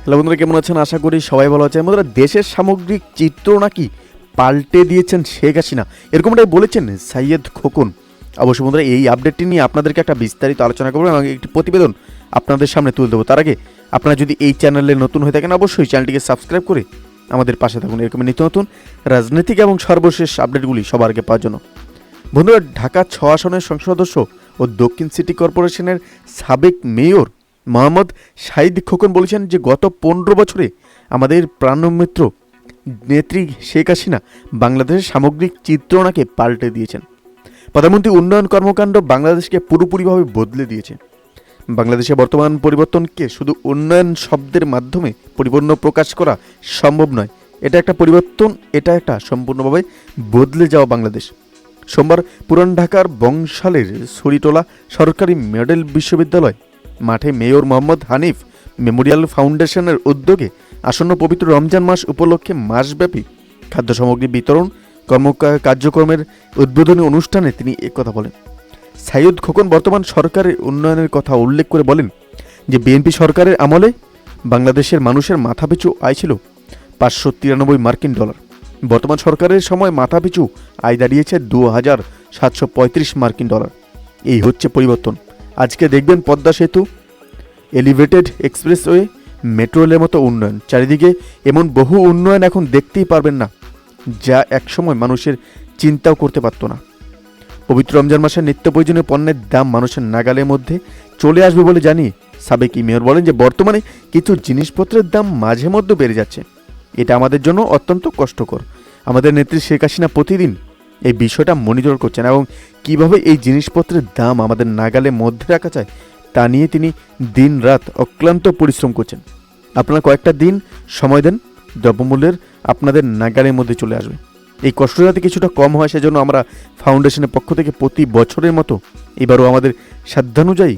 Hello বন্ধুরা, কেমন আছেন? আশা করি সবাই ভালো আছেন। বন্ধুরা, দেশের সামগ্রিক চিত্র নাকি পাল্টে দিয়েছেন শেখ হাসিনা, এরকমটাই বলেছেন সাইয়েদ খোকন। অবশ্যই বন্ধুরা, এই আপডেটটি নিয়ে আপনাদেরকে একটা বিস্তারিত আলোচনা করবো এবং একটি প্রতিবেদন আপনাদের সামনে তুলে দেবো। তার আগে আপনারা যদি এই চ্যানেলে নতুন হয়ে থাকেন, অবশ্যই চ্যানেলটিকে সাবস্ক্রাইব করে আমাদের পাশে থাকুন এরকম নিত্য নতুন রাজনৈতিক এবং সর্বশেষ আপডেটগুলি সবার আগে পাওয়ার জন্য। বন্ধুরা, ঢাকা 6 আসনের সংসদ সদস্য ও দক্ষিণ সিটি কর্পোরেশনের সাবেক মেয়র মোহাম্মদ শাহিদ খোকন বলেছেন যে গত 15 বছরে আমাদের প্রাণমিত্র নেত্রী শেখ হাসিনা বাংলাদেশের সামগ্রিক চিত্রনাকে পাল্টে দিয়েছেন। প্রধানমন্ত্রী উন্নয়ন কর্মকাণ্ড বাংলাদেশকে পুরোপুরিভাবে বদলে দিয়েছে। বাংলাদেশে বর্তমান পরিবর্তনকে শুধু উন্নয়ন শব্দের মাধ্যমে পরিপূর্ণ প্রকাশ করা সম্ভব নয়। এটা একটা পরিবর্তন, এটা একটা সম্পূর্ণভাবে বদলে যাওয়া বাংলাদেশ। সোমবার পুরান ঢাকার বংশালের ছড়িটোলা সরকারি মডেল বিশ্ববিদ্যালয় মাঠে মেয়র মোহাম্মদ হানিফ মেমোরিয়াল ফাউন্ডেশনের উদ্যোগে আসন্ন পবিত্র রমজান মাস উপলক্ষে মাসব্যাপী খাদ্য সামগ্রী বিতরণ কার্যক্রমের উদ্বোধনী অনুষ্ঠানে তিনি একথা বলেন। সাইয়েদ খোকন বর্তমান সরকারের উন্নয়নের কথা উল্লেখ করে বলেন যে বিএনপি সরকারের আমলে বাংলাদেশের মানুষের মাথাপিছু আয় ছিল 593 মার্কিন ডলার। বর্তমান সরকারের সময় মাথাপিছু আয় দাঁড়িয়েছে 2735 মার্কিন ডলার। এই হচ্ছে পরিবর্তন। আজকে দেখবেন পদ্মা সেতু, এলিভেটেড এক্সপ্রেসওয়ে, মেট্রো রেলের মতো উন্নয়ন। চারিদিকে এমন বহু উন্নয়ন এখন দেখতেই পারবেন না, যা একসময় মানুষের চিন্তাও করতে পারত না। পবিত্র রমজান মাসে নিত্য প্রয়োজনীয় পণ্যের দাম মানুষের নাগালের মধ্যে চলে আসবে বলে জানিয়ে সাবেক মেয়র বলেন যে বর্তমানে কিছু জিনিসপত্রের দাম মাঝে মধ্যে বেড়ে যাচ্ছে। এটা আমাদের জন্য অত্যন্ত কষ্টকর। আমাদের নেত্রী শেখ হাসিনা প্রতিদিন এই বিষয়টা মনিটর করছেন এবং কিভাবে এই জিনিসপত্রের দাম আমাদের নাগালের মধ্যে রাখা যায় তা নিয়ে তিনি দিন রাত অক্লান্ত পরিশ্রম করছেন। আপনারা কয়েকটা দিন সময় দেন, দ্রব্যমূল্যের আপনাদের নাগালের মধ্যে চলে আসবে। এই কষ্ট যাতে কিছুটা কম হয় সেজন্য আমরা ফাউন্ডেশনের পক্ষ থেকে প্রতি বছরের মতো এবারও আমাদের সাধ্যানুযায়ী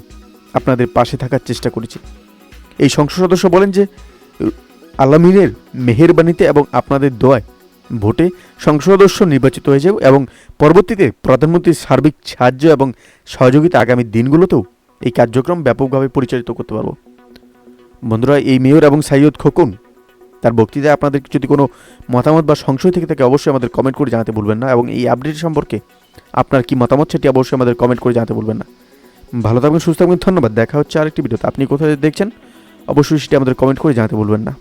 আপনাদের পাশে থাকার চেষ্টা করেছি। এই সংসদ সদস্য বলেন যে আলামিনের মেহেরবানিতে এবং আপনাদের দোয়ায় ভোটে সংসদ সদস্য নির্বাচিত হয়ে যাবে এবং পরবর্তীতে প্রধানমন্ত্রীর সার্বিক সাহায্য এবং সহযোগিতা আগামী দিনগুলোতেও এই কার্যক্রম ব্যাপকভাবে পরিচালিত করতে পারব। বন্ধুরা, এই মেয়র এবং সাইয়েদ খোকন তার বক্তৃতায় আপনাদের যদি কোনো মতামত বা সংশয় থেকে থাকে অবশ্যই আমাদের কমেন্ট করে জানাতে ভুলবেন না, এবং এই আপডেট সম্পর্কে আপনার কি মতামত সেটি অবশ্যই আমাদের কমেন্ট করে জানাতে ভুলবেন না। ভালো থাকবেন, সুস্থ থাকবেন, ধন্যবাদ। দেখা হচ্ছে আরেকটি ভিডিওতে। আপনি কোথায় দেখছেন অবশ্যই সেটি আমাদের কমেন্ট করে জানাতে ভুলবেন না।